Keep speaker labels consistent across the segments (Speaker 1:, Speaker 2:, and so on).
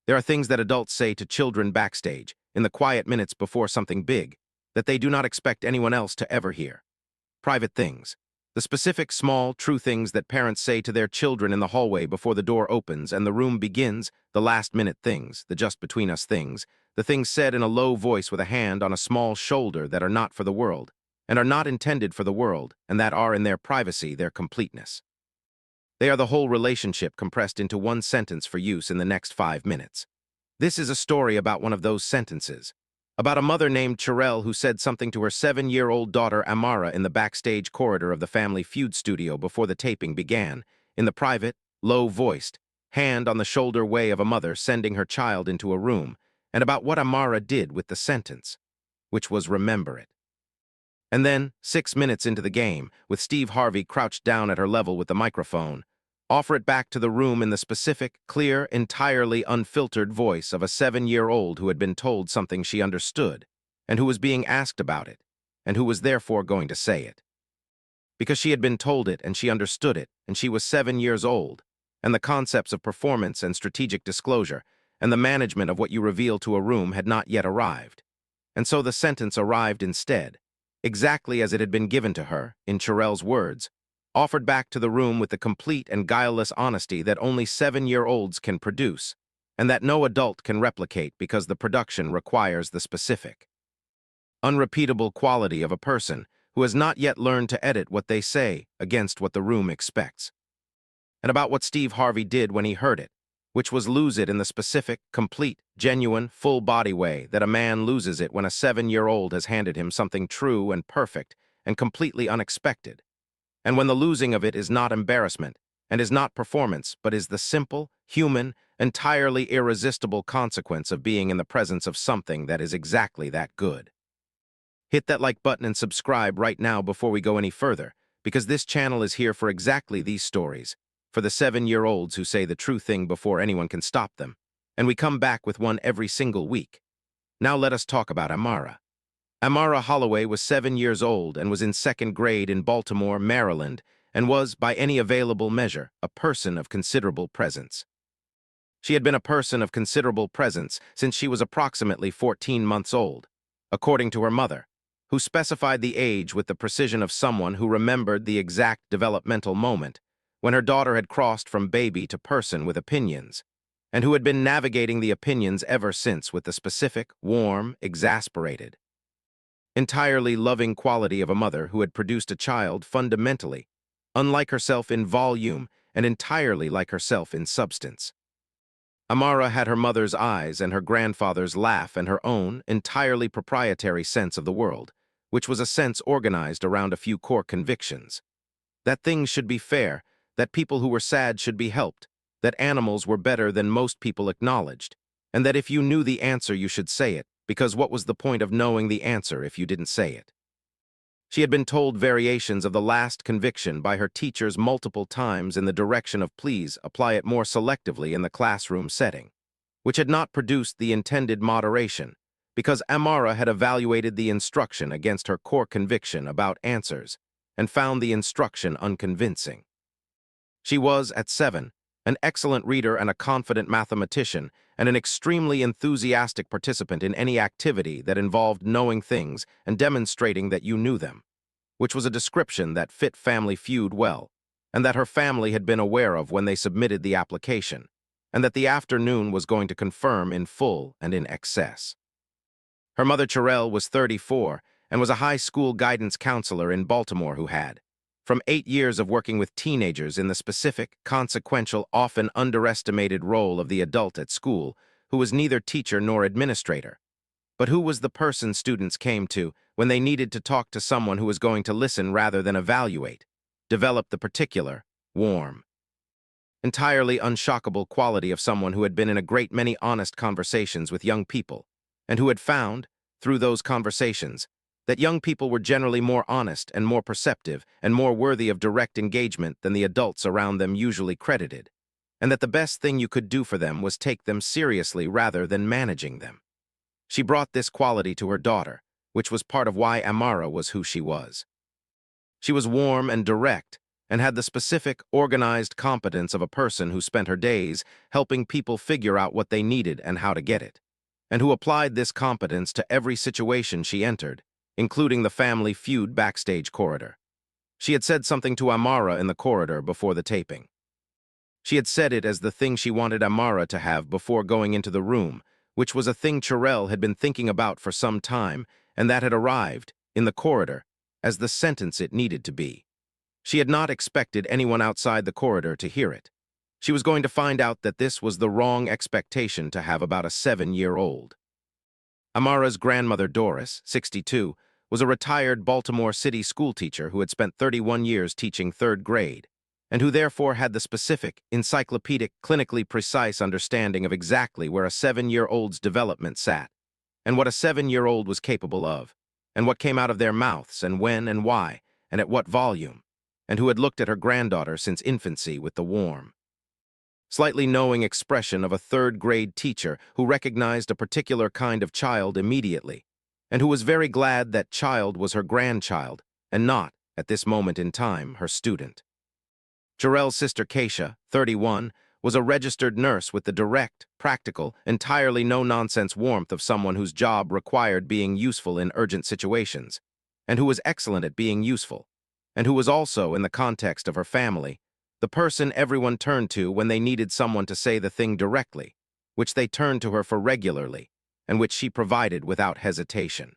Speaker 1: There are things that adults say to children backstage, in the quiet minutes before something big, that they do not expect anyone else to ever hear. Private things. The specific, small, true things that parents say to their children in the hallway before the door opens and the room begins, the last-minute things, the just-between-us things, the things said in a low voice with a hand on a small shoulder that are not for the world, and are not intended for the world, and that are in their privacy, their completeness. They are the whole relationship compressed into one sentence for use in the next 5 minutes. This is a story about one of those sentences. About a mother named Cherelle who said something to her 7-year-old daughter Amara in the backstage corridor of the Family Feud studio before the taping began, in the private, low-voiced, hand-on-the-shoulder way of a mother sending her child into a room, and about what Amara did with the sentence, which was remember it. And then, 6 minutes into the game, with Steve Harvey crouched down at her level with the microphone, offer it back to the room in the specific, clear, entirely unfiltered voice of a 7-year-old who had been told something she understood, and who was being asked about it, and who was therefore going to say it. Because she had been told it and she understood it, and she was 7 years old, and the concepts of performance and strategic disclosure, and the management of what you reveal to a room had not yet arrived. And so the sentence arrived instead, exactly as it had been given to her, in Cherelle's words, offered back to the room with the complete and guileless honesty that only 7-year-olds can produce, and that no adult can replicate because the production requires the specific, unrepeatable quality of a person who has not yet learned to edit what they say against what the room expects. And about what Steve Harvey did when he heard it, which was lose it in the specific, complete, genuine, full-body way that a man loses it when a 7-year-old has handed him something true and perfect and completely unexpected, and when the losing of it is not embarrassment and is not performance, but is the simple, human, entirely irresistible consequence of being in the presence of something that is exactly that good. Hit that like button and subscribe right now before we go any further, because this channel is here for exactly these stories, for the 7-year-olds who say the true thing before anyone can stop them, and we come back with one every single week. Now let us talk about Amara. Amara Holloway was 7 years old and was in 2nd grade in Baltimore, Maryland, and was, by any available measure, a person of considerable presence. She had been a person of considerable presence since she was approximately 14 months old, according to her mother, who specified the age with the precision of someone who remembered the exact developmental moment when her daughter had crossed from baby to person with opinions, and who had been navigating the opinions ever since with the specific, warm, exasperated, entirely loving quality of a mother who had produced a child fundamentally, unlike herself in volume and entirely like herself in substance. Amara had her mother's eyes and her grandfather's laugh and her own, entirely proprietary sense of the world, which was a sense organized around a few core convictions. That things should be fair, that people who were sad should be helped, that animals were better than most people acknowledged, and that if you knew the answer you should say it, because what was the point of knowing the answer if you didn't say it? She had been told variations of the last conviction by her teachers multiple times in the direction of please apply it more selectively in the classroom setting, which had not produced the intended moderation, because Amara had evaluated the instruction against her core conviction about answers and found the instruction unconvincing. She was, at 7, an excellent reader and a confident mathematician, and an extremely enthusiastic participant in any activity that involved knowing things and demonstrating that you knew them, which was a description that fit Family Feud well, and that her family had been aware of when they submitted the application, and that the afternoon was going to confirm in full and in excess. Her mother Cherelle was 34 and was a high school guidance counselor in Baltimore who had, from 8 years of working with teenagers in the specific, consequential, often underestimated role of the adult at school, who was neither teacher nor administrator, but who was the person students came to when they needed to talk to someone who was going to listen rather than evaluate, develop the particular, warm, entirely unshockable quality of someone who had been in a great many honest conversations with young people, and who had found, through those conversations, that young people were generally more honest and more perceptive and more worthy of direct engagement than the adults around them usually credited, and that the best thing you could do for them was take them seriously rather than managing them. She brought this quality to her daughter, which was part of why Amara was who she was. She was warm and direct, and had the specific, organized competence of a person who spent her days helping people figure out what they needed and how to get it, and who applied this competence to every situation she entered, including the Family Feud backstage corridor. She had said something to Amara in the corridor before the taping. She had said it as the thing she wanted Amara to have before going into the room, which was a thing Cherelle had been thinking about for some time, and that had arrived, in the corridor, as the sentence it needed to be. She had not expected anyone outside the corridor to hear it. She was going to find out that this was the wrong expectation to have about a 7-year-old. Amara's grandmother Doris, 62, was a retired Baltimore City schoolteacher who had spent 31 years teaching 3rd grade, and who therefore had the specific, encyclopedic, clinically precise understanding of exactly where a 7-year-old's development sat, and what a 7-year-old was capable of, and what came out of their mouths, and when and why, and at what volume, and who had looked at her granddaughter since infancy with the warm, slightly knowing expression of a 3rd-grade teacher who recognized a particular kind of child immediately, and who was very glad that child was her grandchild, and not, at this moment in time, her student. Cherelle's sister Keisha, 31, was a registered nurse with the direct, practical, entirely no-nonsense warmth of someone whose job required being useful in urgent situations, and who was excellent at being useful, and who was also, in the context of her family, the person everyone turned to when they needed someone to say the thing directly, which they turned to her for regularly, and which she provided without hesitation.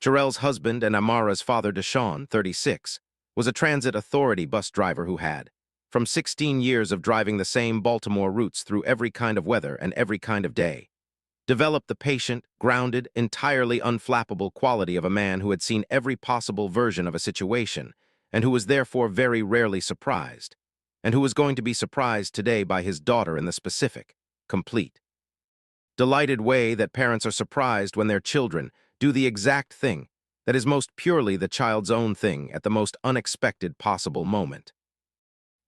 Speaker 1: Cherelle's husband and Amara's father Deshawn, 36, was a transit authority bus driver who had, from 16 years of driving the same Baltimore routes through every kind of weather and every kind of day, developed the patient, grounded, entirely unflappable quality of a man who had seen every possible version of a situation, and who was therefore very rarely surprised, and who was going to be surprised today by his daughter in the specific, complete, delighted way that parents are surprised when their children do the exact thing that is most purely the child's own thing at the most unexpected possible moment.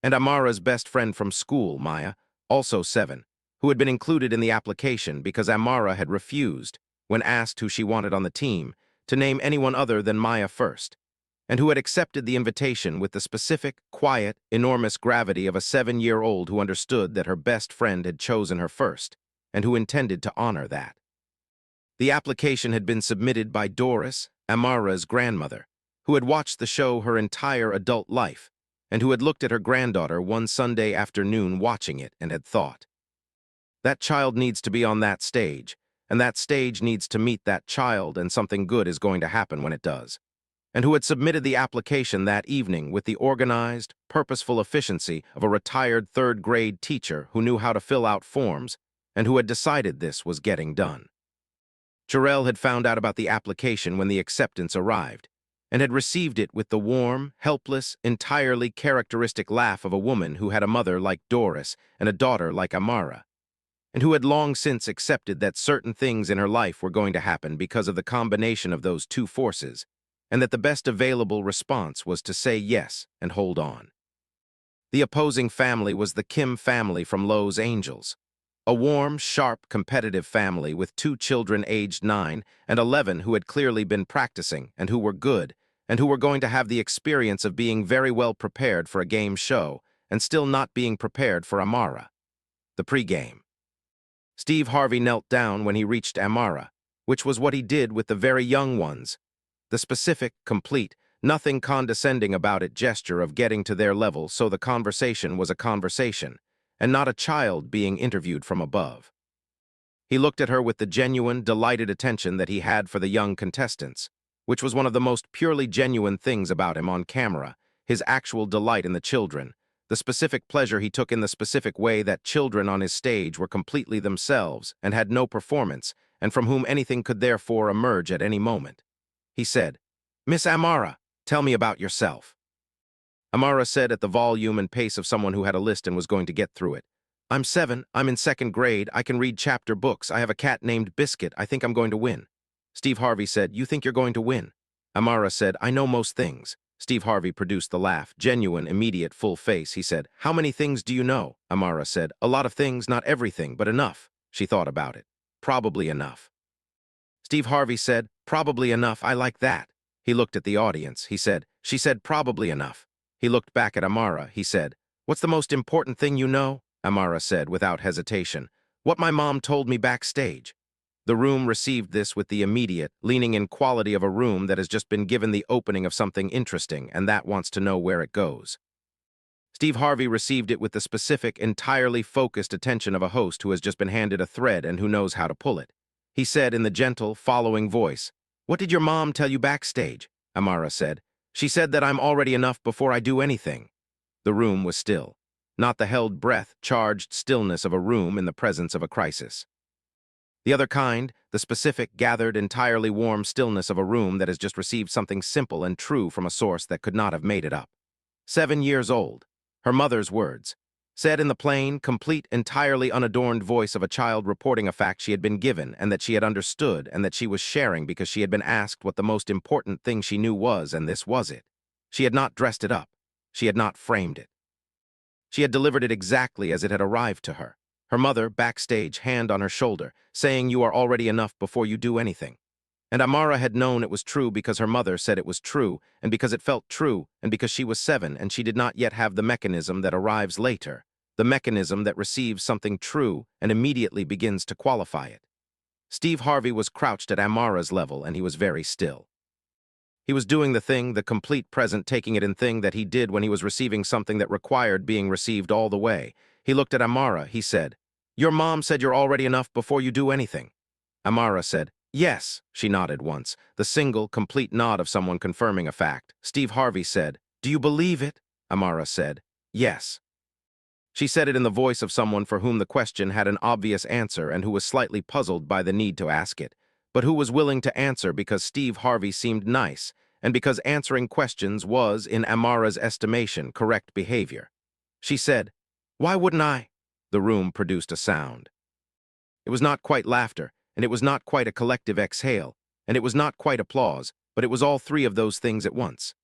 Speaker 1: And Amara's best friend from school, Maya, also 7, who had been included in the application because Amara had refused, when asked who she wanted on the team, to name anyone other than Maya first, and who had accepted the invitation with the specific, quiet, enormous gravity of a 7-year-old who understood that her best friend had chosen her first, and who intended to honor that. The application had been submitted by Doris, Amara's grandmother, who had watched the show her entire adult life, and who had looked at her granddaughter one Sunday afternoon watching it and had thought, that child needs to be on that stage, and that stage needs to meet that child, and something good is going to happen when it does, and who had submitted the application that evening with the organized, purposeful efficiency of a retired 3rd-grade teacher who knew how to fill out forms, and who had decided this was getting done. Cherelle had found out about the application when the acceptance arrived, and had received it with the warm, helpless, entirely characteristic laugh of a woman who had a mother like Doris and a daughter like Amara, and who had long since accepted that certain things in her life were going to happen because of the combination of those two forces, and that the best available response was to say yes and hold on. The opposing family was the Kim family from Los Angeles, a warm, sharp, competitive family with 2 children aged 9 and 11 who had clearly been practicing and who were good, and who were going to have the experience of being very well prepared for a game show and still not being prepared for Amara. The pregame. Steve Harvey knelt down when he reached Amara, which was what he did with the very young ones. The specific, complete, nothing condescending about it gesture of getting to their level so the conversation was a conversation, and not a child being interviewed from above. He looked at her with the genuine, delighted attention that he had for the young contestants, which was one of the most purely genuine things about him on camera, his actual delight in the children, the specific pleasure he took in the specific way that children on his stage were completely themselves and had no performance, and from whom anything could therefore emerge at any moment. He said, "Miss Amara, tell me about yourself." Amara said at the volume and pace of someone who had a list and was going to get through it, "I'm 7, I'm in 2nd grade, I can read chapter books, I have a cat named Biscuit, I think I'm going to win." Steve Harvey said, "You think you're going to win?" Amara said, "I know most things." Steve Harvey produced the laugh, genuine, immediate, full face. He said, "How many things do you know?" Amara said, "A lot of things, not everything, but enough." She thought about it. "Probably enough." Steve Harvey said, "Probably enough, I like that." He looked at the audience. He said, "She said probably enough." He looked back at Amara. He said, "What's the most important thing you know?" Amara said without hesitation. "What my mom told me backstage." The room received this with the immediate, leaning-in quality of a room that has just been given the opening of something interesting and that wants to know where it goes. Steve Harvey received it with the specific, entirely focused attention of a host who has just been handed a thread and who knows how to pull it. He said in the gentle, following voice, "What did your mom tell you backstage?" Amara said. "She said that I'm already enough before I do anything." The room was still. Not the held breath, charged stillness of a room in the presence of a crisis. The other kind, the specific, gathered, entirely warm stillness of a room that has just received something simple and true from a source that could not have made it up. 7 years old. Her mother's words, said in the plain, complete, entirely unadorned voice of a child reporting a fact she had been given and that she had understood and that she was sharing because she had been asked what the most important thing she knew was, and this was it. She had not dressed it up. She had not framed it. She had delivered it exactly as it had arrived to her. Her mother, backstage, hand on her shoulder, saying you are already enough before you do anything. And Amara had known it was true because her mother said it was true, and because it felt true, and because she was 7 and she did not yet have the mechanism that arrives later, the mechanism that receives something true and immediately begins to qualify it. Steve Harvey was crouched at Amara's level and he was very still. He was doing the thing, the complete present taking it in thing that he did when he was receiving something that required being received all the way. He looked at Amara, he said, "Your mom said you're already enough before you do anything." Amara said, "Yes," she nodded once, the single, complete nod of someone confirming a fact. Steve Harvey said, "Do you believe it?" Amara said, "Yes." She said it in the voice of someone for whom the question had an obvious answer and who was slightly puzzled by the need to ask it, but who was willing to answer because Steve Harvey seemed nice and because answering questions was, in Amara's estimation, correct behavior. She said, "Why wouldn't I?" The room produced a sound. It was not quite laughter, and it was not quite a collective exhale, and it was not quite applause, but it was all three of those things at once.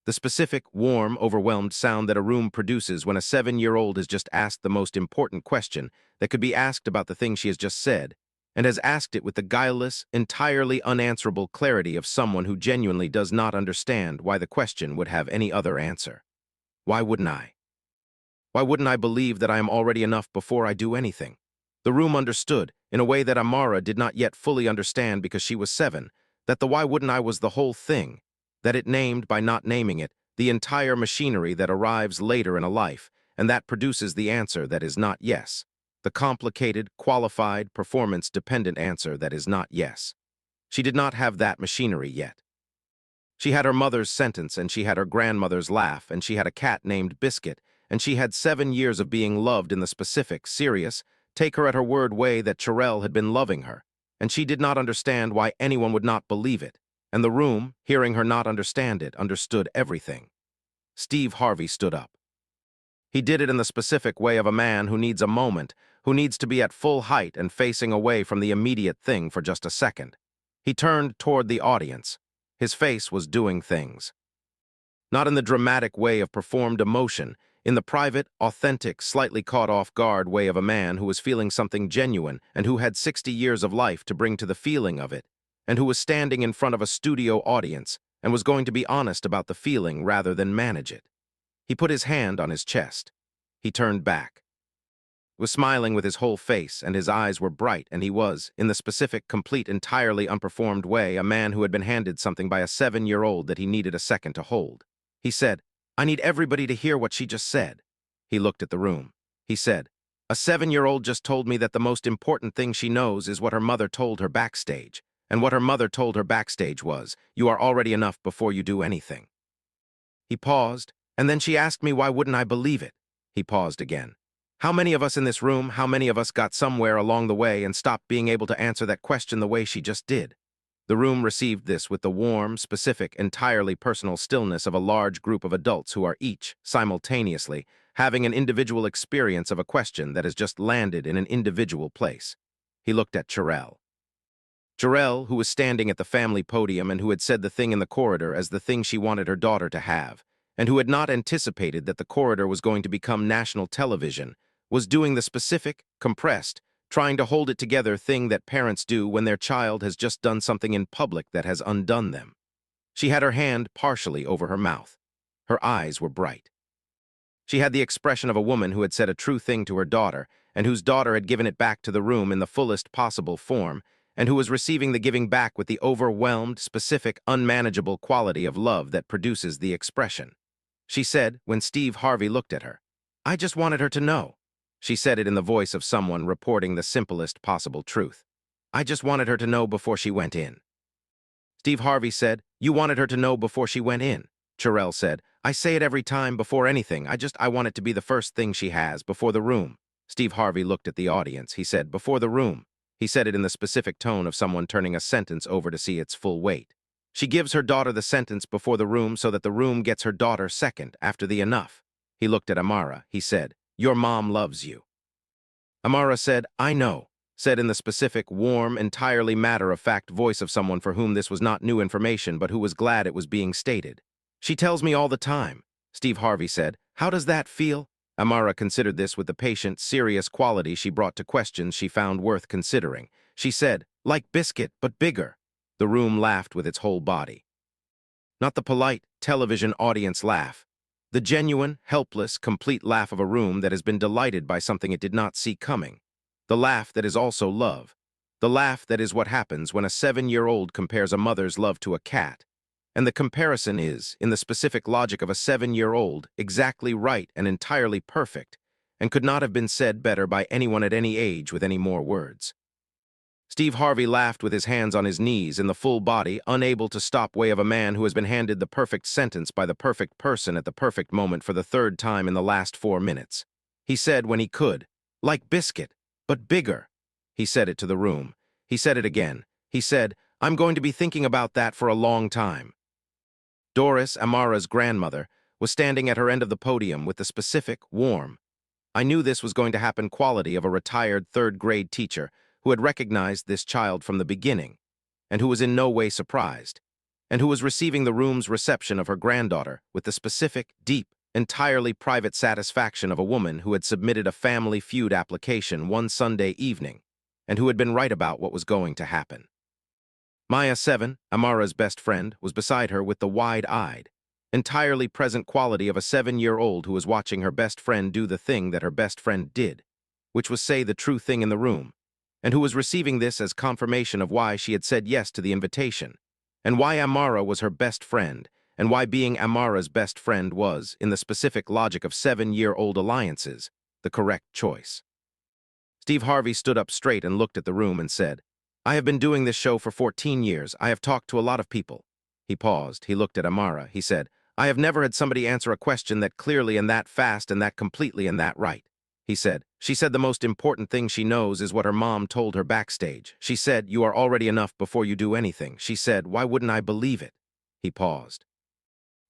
Speaker 1: The specific, warm, overwhelmed sound that a room produces when a 7-year-old has just asked the most important question that could be asked about the thing she has just said, and has asked it with the guileless, entirely unanswerable clarity of someone who genuinely does not understand why the question would have any other answer. Why wouldn't I? Why wouldn't I believe that I am already enough before I do anything? The room understood, in a way that Amara did not yet fully understand because she was 7, that the why wouldn't I was the whole thing, that it named, by not naming it, the entire machinery that arrives later in a life, and that produces the answer that is not yes, the complicated, qualified, performance-dependent answer that is not yes. She did not have that machinery yet. She had her mother's sentence, and she had her grandmother's laugh, and she had a cat named Biscuit, and she had 7 years of being loved in the specific, serious, take-her-at-her-word way that Cherelle had been loving her, and she did not understand why anyone would not believe it, and the room, hearing her not understand it, understood everything. Steve Harvey stood up. He did it in the specific way of a man who needs a moment, who needs to be at full height and facing away from the immediate thing for just a second. He turned toward the audience. His face was doing things. Not in the dramatic way of performed emotion, in the private, authentic, slightly caught off guard way of a man who was feeling something genuine and who had 60 years of life to bring to the feeling of it, and who was standing in front of a studio audience and was going to be honest about the feeling rather than manage it. He put his hand on his chest. He turned back. He was smiling with his whole face, and his eyes were bright, and he was, in the specific, complete, entirely unperformed way, a man who had been handed something by a 7-year-old that he needed a second to hold. He said, "I need everybody to hear what she just said." He looked at the room. He said, "A 7-year-old just told me that the most important thing she knows is what her mother told her backstage. And what her mother told her backstage was, you are already enough before you do anything." He paused, and then she asked me why wouldn't I believe it. He paused again. How many of us in this room, how many of us got somewhere along the way and stopped being able to answer that question the way she just did? The room received this with the warm, specific, entirely personal stillness of a large group of adults who are each, simultaneously, having an individual experience of a question that has just landed in an individual place. He looked at Cherelle. Cherelle, who was standing at the family podium and who had said the thing in the corridor as the thing she wanted her daughter to have, and who had not anticipated that the corridor was going to become national television, was doing the specific, compressed, trying to hold it together thing that parents do when their child has just done something in public that has undone them. She had her hand partially over her mouth. Her eyes were bright. She had the expression of a woman who had said a true thing to her daughter, and whose daughter had given it back to the room in the fullest possible form, and who was receiving the giving back with the overwhelmed, specific, unmanageable quality of love that produces the expression. She said, when Steve Harvey looked at her, "I just wanted her to know." She said it in the voice of someone reporting the simplest possible truth. "I just wanted her to know before she went in." Steve Harvey said, "You wanted her to know before she went in." Cherelle said, "I say it every time, before anything. I want it to be the first thing she has, before the room." Steve Harvey looked at the audience. He said, "Before the room." He said it in the specific tone of someone turning a sentence over to see its full weight. She gives her daughter the sentence before the room so that the room gets her daughter second, after the enough. He looked at Amara. He said, "Your mom loves you." Amara said, "I know," said in the specific, warm, entirely matter-of-fact voice of someone for whom this was not new information but who was glad it was being stated. "She tells me all the time." Steve Harvey said, "How does that feel?" Amara considered this with the patient, serious quality she brought to questions she found worth considering. She said, "Like biscuit, but bigger." The room laughed with its whole body. Not the polite, television audience laugh. The genuine, helpless, complete laugh of a room that has been delighted by something it did not see coming. The laugh that is also love. The laugh that is what happens when a 7-year-old compares a mother's love to a cat. And the comparison is, in the specific logic of a 7-year-old, exactly right and entirely perfect, and could not have been said better by anyone at any age with any more words. Steve Harvey laughed with his hands on his knees in the full body, unable to stop way of a man who has been handed the perfect sentence by the perfect person at the perfect moment for the third time in the last 4 minutes. He said when he could, "Like biscuit, but bigger." He said it to the room. He said it again. He said, "I'm going to be thinking about that for a long time." Doris, Amara's grandmother, was standing at her end of the podium with the specific, warm, "I knew this was going to happen" quality of a retired third-grade teacher who had recognized this child from the beginning, and who was in no way surprised, and who was receiving the room's reception of her granddaughter with the specific, deep, entirely private satisfaction of a woman who had submitted a Family Feud application one Sunday evening, and who had been right about what was going to happen. Maya 7, Amara's best friend, was beside her with the wide-eyed, entirely present quality of a 7-year-old who was watching her best friend do the thing that her best friend did, which was say the true thing in the room, and who was receiving this as confirmation of why she had said yes to the invitation, and why Amara was her best friend, and why being Amara's best friend was, in the specific logic of 7-year-old alliances, the correct choice. Steve Harvey stood up straight and looked at the room and said, "I have been doing this show for 14 years. I have talked to a lot of people." He paused. He looked at Amara. He said, "I have never had somebody answer a question that clearly and that fast and that completely and that right." He said, "She said the most important thing she knows is what her mom told her backstage. She said, you are already enough before you do anything. She said, why wouldn't I believe it?" He paused.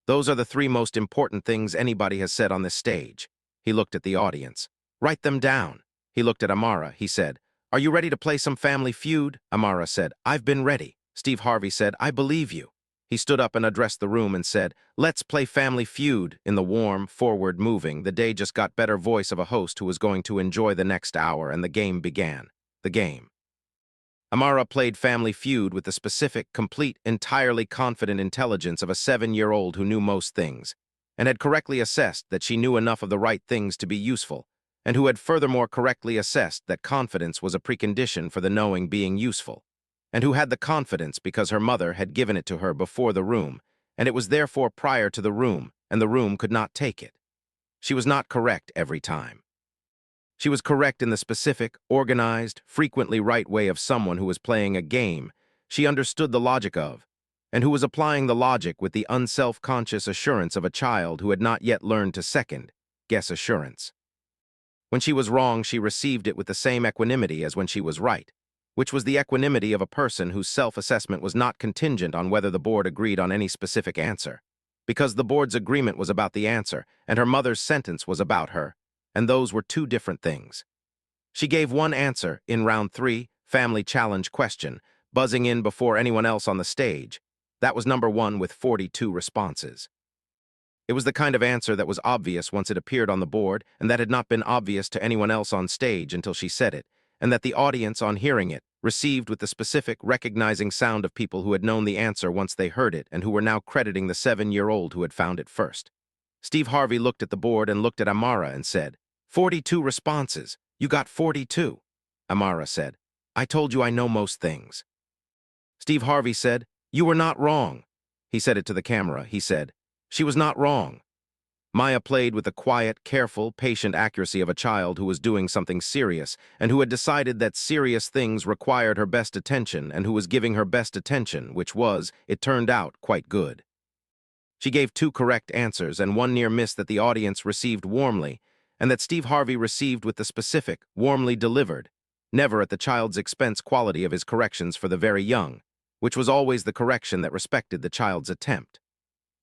Speaker 1: "Those are the 3 most important things anybody has said on this stage." He looked at the audience. "Write them down." He looked at Amara. He said, "Are you ready to play some Family Feud?" Amara said, "I've been ready." Steve Harvey said, "I believe you." He stood up and addressed the room and said, "Let's play Family Feud," in the warm, forward-moving, the day just got better voice of a host who was going to enjoy the next hour, and the game began. The game. Amara played Family Feud with the specific, complete, entirely confident intelligence of a 7-year-old who knew most things, and had correctly assessed that she knew enough of the right things to be useful, and who had furthermore correctly assessed that confidence was a precondition for the knowing being useful, and who had the confidence because her mother had given it to her before the room, and it was therefore prior to the room, and the room could not take it. She was not correct every time. She was correct in the specific, organized, frequently right way of someone who was playing a game she understood the logic of, and who was applying the logic with the unself-conscious assurance of a child who had not yet learned to second-guess assurance. When she was wrong, she received it with the same equanimity as when she was right, which was the equanimity of a person whose self-assessment was not contingent on whether the board agreed on any specific answer, because the board's agreement was about the answer, and her mother's sentence was about her, and those were 2 different things. She gave one answer in round 3, family challenge question, buzzing in before anyone else on the stage. That was number 1 with 42 responses. It was the kind of answer that was obvious once it appeared on the board, and that had not been obvious to anyone else on stage until she said it, and that the audience, on hearing it, received with the specific, recognizing sound of people who had known the answer once they heard it and who were now crediting the 7-year-old who had found it first. Steve Harvey looked at the board and looked at Amara and said, 42 responses. You got 42. Amara said, I told you I know most things. Steve Harvey said, you were not wrong. He said it to the camera. He said, she was not wrong. Maya played with the quiet, careful, patient accuracy of a child who was doing something serious and who had decided that serious things required her best attention and who was giving her best attention, which was, it turned out, quite good. She gave 2 correct answers and 1 near miss that the audience received warmly and that Steve Harvey received with the specific, warmly delivered, never at the child's expense quality of his corrections for the very young, which was always the correction that respected the child's attempt.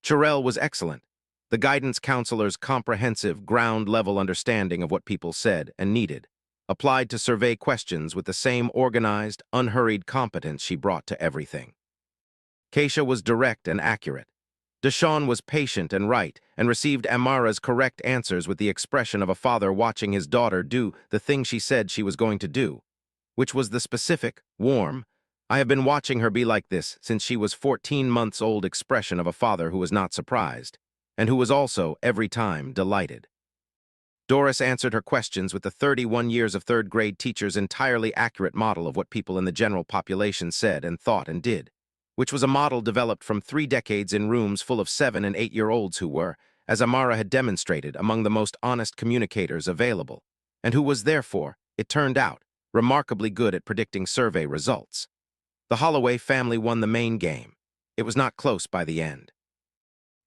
Speaker 1: Cherelle was excellent. The guidance counselor's comprehensive, ground-level understanding of what people said and needed, applied to survey questions with the same organized, unhurried competence she brought to everything. Keisha was direct and accurate. Deshaun was patient and right and received Amara's correct answers with the expression of a father watching his daughter do the thing she said she was going to do, which was the specific, warm, I have been watching her be like this since she was 14 months old expression of a father who was not surprised, and who was also, every time, delighted. Doris answered her questions with the 31 years of third-grade teacher's entirely accurate model of what people in the general population said and thought and did, which was a model developed from 3 decades in rooms full of 7- and 8-year-olds who were, as Amara had demonstrated, among the most honest communicators available, and who was therefore, it turned out, remarkably good at predicting survey results. The Holloway family won the main game. It was not close by the end.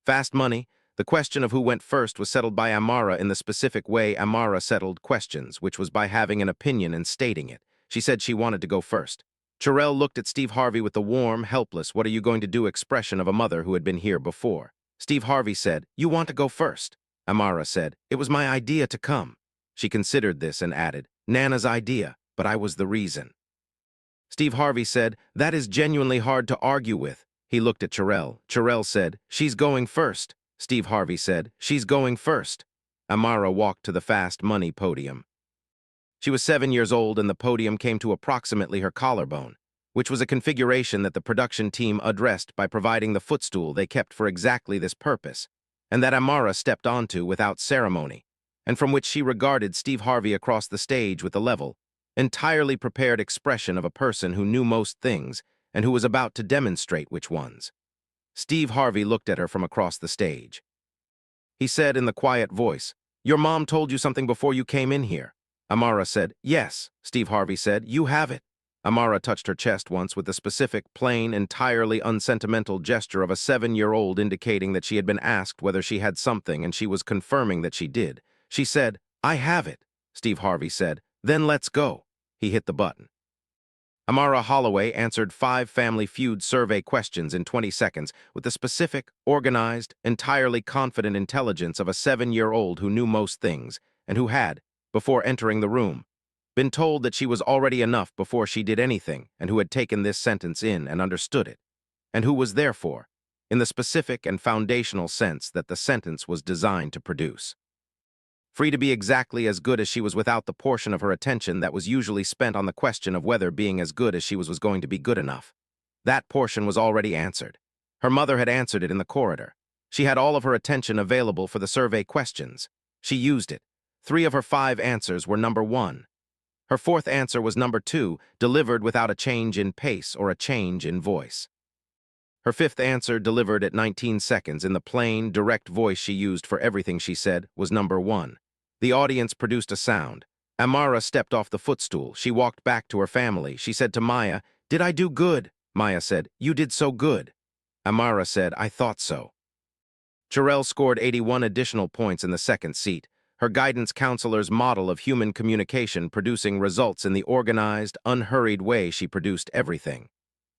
Speaker 1: Fast money, the question of who went first was settled by Amara in the specific way Amara settled questions, which was by having an opinion and stating it. She said she wanted to go first. Cherelle looked at Steve Harvey with the warm, helpless, what are you going to do expression of a mother who had been here before. Steve Harvey said, you want to go first. Amara said, it was my idea to come. She considered this and added, Nana's idea, but I was the reason. Steve Harvey said, that is genuinely hard to argue with. He looked at Cherelle. Cherelle said, she's going first. Steve Harvey said, she's going first. Amara walked to the fast money podium. She was 7 years old and the podium came to approximately her collarbone, which was a configuration that the production team addressed by providing the footstool they kept for exactly this purpose, and that Amara stepped onto without ceremony, and from which she regarded Steve Harvey across the stage with a level, entirely prepared expression of a person who knew most things and who was about to demonstrate which ones. Steve Harvey looked at her from across the stage. He said in the quiet voice, your mom told you something before you came in here. Amara said, yes. Steve Harvey said, you have it. Amara touched her chest once with the specific, plain, entirely unsentimental gesture of a 7-year-old indicating that she had been asked whether she had something and she was confirming that she did. She said, I have it. Steve Harvey said, then let's go. He hit the button. Amara Holloway answered 5 Family Feud survey questions in 20 seconds with the specific, organized, entirely confident intelligence of a 7-year-old who knew most things and who had, before entering the room, been told that she was already enough before she did anything and who had taken this sentence in and understood it, and who was therefore, in the specific and foundational sense that the sentence was designed to produce. Free to be exactly as good as she was without the portion of her attention that was usually spent on the question of whether being as good as she was going to be good enough. That portion was already answered. Her mother had answered it in the corridor. She had all of her attention available for the survey questions. She used it. 3 of her 5 answers were number 1. Her 4th answer was number 2, delivered without a change in pace or a change in voice. Her 5th answer, delivered at 19 seconds in the plain, direct voice she used for everything she said, was number 1. The audience produced a sound. Amara stepped off the footstool. She walked back to her family. She said to Maya, did I do good? Maya said, you did so good. Amara said, I thought so. Cherelle scored 81 additional points in the 2nd seat, her guidance counselor's model of human communication producing results in the organized, unhurried way she produced everything.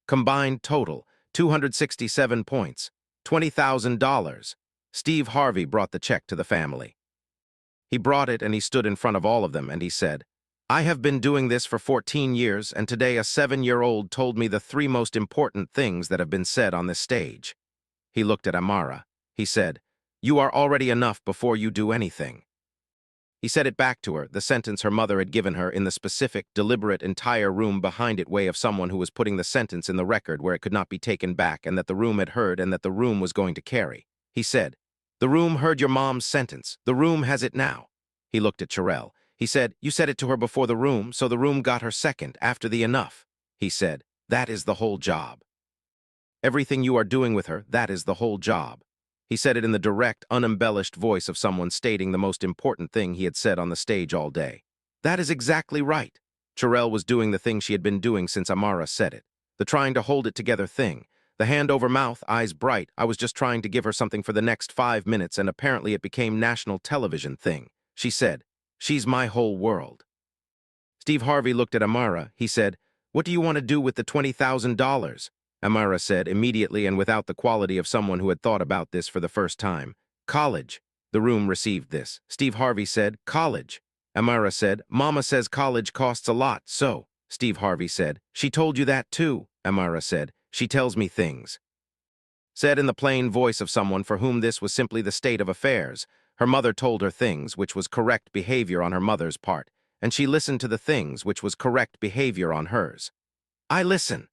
Speaker 1: Combined total, 267 points, $20,000. Steve Harvey brought the check to the family. He brought it and he stood in front of all of them and he said, I have been doing this for 14 years and today a 7-year-old told me the 3 most important things that have been said on this stage. He looked at Amara. He said, you are already enough before you do anything. He said it back to her, the sentence her mother had given her in the specific, deliberate, entire room behind it way of someone who was putting the sentence in the record where it could not be taken back and that the room had heard and that the room was going to carry. He said, The room heard your mom's sentence. The room has it now. He looked at Cherelle. He said, you said it to her before the room, so the room got her second, after the enough. He said, that is the whole job. Everything you are doing with her, that is the whole job. He said it in the direct, unembellished voice of someone stating the most important thing he had said on the stage all day. That is exactly right. Cherelle was doing the thing she had been doing since Amara said it. The trying to hold it together thing. The hand over mouth, eyes bright, I was just trying to give her something for the next 5 minutes and apparently it became national television thing. She said, she's my whole world. Steve Harvey looked at Amara. He said, what do you want to do with the $20,000? Amara said, immediately and without the quality of someone who had thought about this for the first time. College. The room received this. Steve Harvey said, college. Amara said, Mama says college costs a lot, so. Steve Harvey said, she told you that too. Amara said, she tells me things. Said in the plain voice of someone for whom this was simply the state of affairs. Her mother told her things, which was correct behavior on her mother's part, and she listened to the things, which was correct behavior on hers. I listen.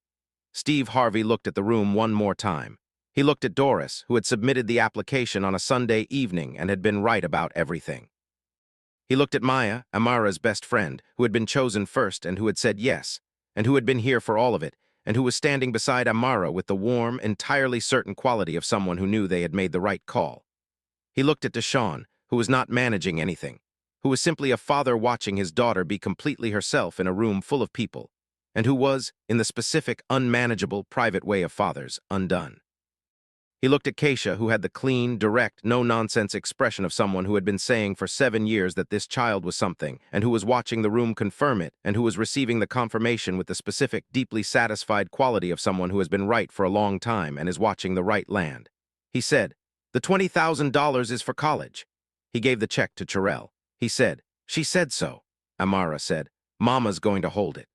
Speaker 1: Steve Harvey looked at the room one more time. He looked at Doris, who had submitted the application on a Sunday evening and had been right about everything. He looked at Maya, Amara's best friend, who had been chosen first and who had said yes, and who had been here for all of it, and who was standing beside Amara with the warm, entirely certain quality of someone who knew they had made the right call. He looked at Deshawn, who was not managing anything, who was simply a father watching his daughter be completely herself in a room full of people, and who was, in the specific, unmanageable, private way of fathers, undone. He looked at Keisha, who had the clean, direct, no-nonsense expression of someone who had been saying for 7 years that this child was something, and who was watching the room confirm it, and who was receiving the confirmation with the specific, deeply satisfied quality of someone who has been right for a long time and is watching the right land. He said, the $20,000 is for college. He gave the check to Cherelle. He said, she said so. Amara said, Mama's going to hold it.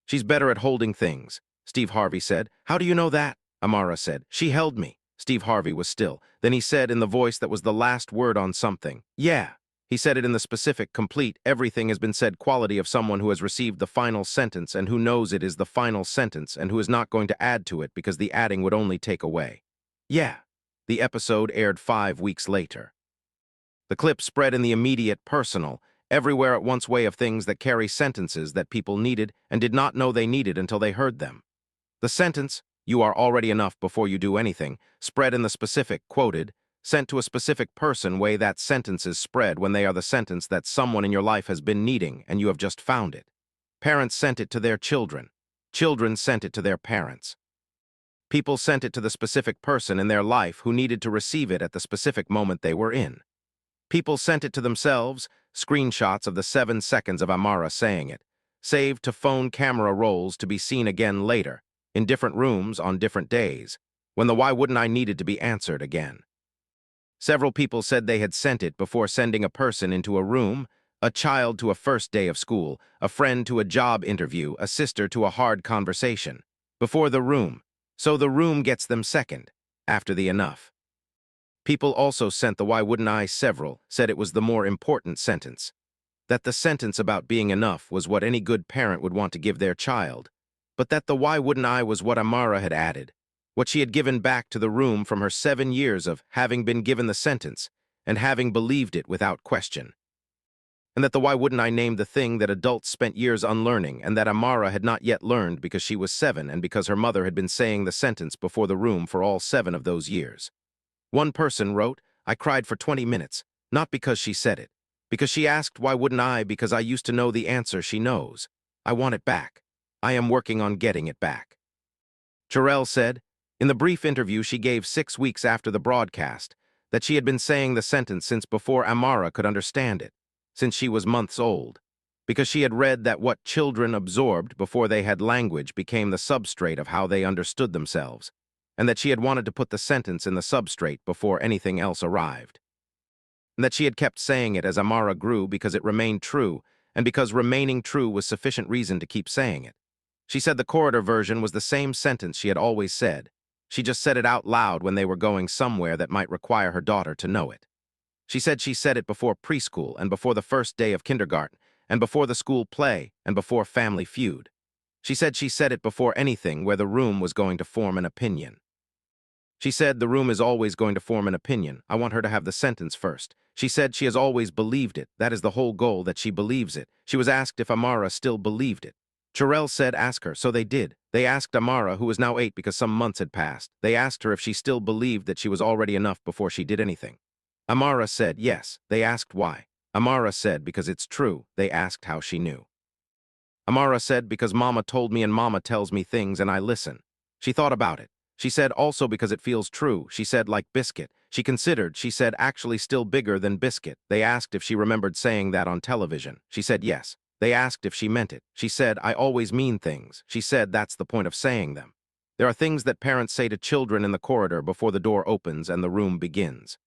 Speaker 1: She's better at holding things. Steve Harvey said, how do you know that? Amara said, she held me. Steve Harvey was still. Then he said in the voice that was the last word on something, yeah. He said it in the specific, complete, everything has been said quality of someone who has received the final sentence and who knows it is the final sentence and who is not going to add to it because the adding would only take away. Yeah. The episode aired 5 weeks later. The clip spread in the immediate, personal, everywhere at once way of things that carry sentences that people needed and did not know they needed until they heard them. The sentence, you are already enough before you do anything, spread in the specific, quoted, sent to a specific person way that sentence is spread when they are the sentence that someone in your life has been needing and you have just found it. Parents sent it to their children. Children sent it to their parents. People sent it to the specific person in their life who needed to receive it at the specific moment they were in. People sent it to themselves, screenshots of the 7 seconds of Amara saying it, saved to phone camera rolls to be seen again later, in different rooms on different days, when the why wouldn't I needed to be answered again. Several people said they had sent it before sending a person into a room, a child to a first day of school, a friend to a job interview, a sister to a hard conversation, before the room, so the room gets them second, after the enough. People also sent the why wouldn't I several, said it was the more important sentence. That the sentence about being enough was what any good parent would want to give their child, but that the why wouldn't I was what Amara had added, what she had given back to the room from her 7 years of having been given the sentence and having believed it without question. And that the why wouldn't I named the thing that adults spent years unlearning and that Amara had not yet learned because she was 7 and because her mother had been saying the sentence before the room for all 7 of those years. One person wrote, I cried for 20 minutes, not because she said it, because she asked why wouldn't I because I used to know the answer she knows. I want it back. I am working on getting it back. Cherelle said, in the brief interview she gave 6 weeks after the broadcast, that she had been saying the sentence since before Amara could understand it, since she was months old, because she had read that what children absorbed before they had language became the substrate of how they understood themselves, and that she had wanted to put the sentence in the substrate before anything else arrived. And that she had kept saying it as Amara grew because it remained true, and because remaining true was sufficient reason to keep saying it. She said the corridor version was the same sentence she had always said. She just said it out loud when they were going somewhere that might require her daughter to know it. She said it before preschool and before the first day of kindergarten, and before the school play, and before Family Feud. She said it before anything where the room was going to form an opinion. She said the room is always going to form an opinion. I want her to have the sentence first. She said she has always believed it. That is the whole goal, that she believes it. She was asked if Amara still believed it. Jarrell said ask her, so they did. They asked Amara, who was now 8 because some months had passed. They asked her if she still believed that she was already enough before she did anything. Amara said yes. They asked why. Amara said because it's true. They asked how she knew. Amara said because Mama told me and Mama tells me things and I listen. She thought about it. She said also because it feels true. She said like biscuit. She considered, she said actually still bigger than biscuit. They asked if she remembered saying that on television. She said yes. They asked if she meant it. She said, I always mean things. She said that's the point of saying them. There are things that parents say to children in the corridor before the door opens and the room begins.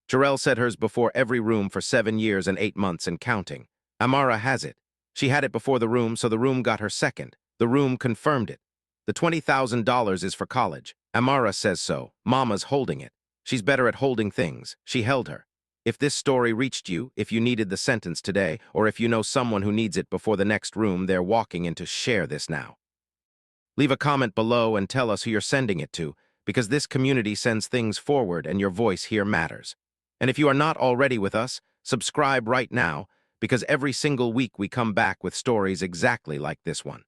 Speaker 1: Jarrell said hers before every room for 7 years and 8 months and counting. Amara has it. She had it before the room, so the room got her second. The room confirmed it. The $20,000 is for college. Amara says so. Mama's holding it. She's better at holding things. She held her. If this story reached you, if you needed the sentence today, or if you know someone who needs it before the next room they're walking into, share this now. Leave a comment below and tell us who you're sending it to, because this community sends things forward and your voice here matters. And if you are not already with us, subscribe right now, because every single week we come back with stories exactly like this one.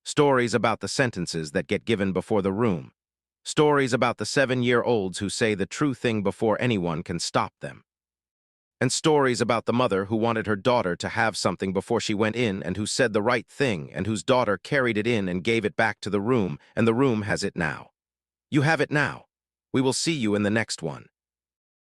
Speaker 1: Stories about the sentences that get given before the room. Stories about the 7-year-olds who say the true thing before anyone can stop them. And stories about the mother who wanted her daughter to have something before she went in and who said the right thing and whose daughter carried it in and gave it back to the room, and the room has it now. You have it now. We will see you in the next one.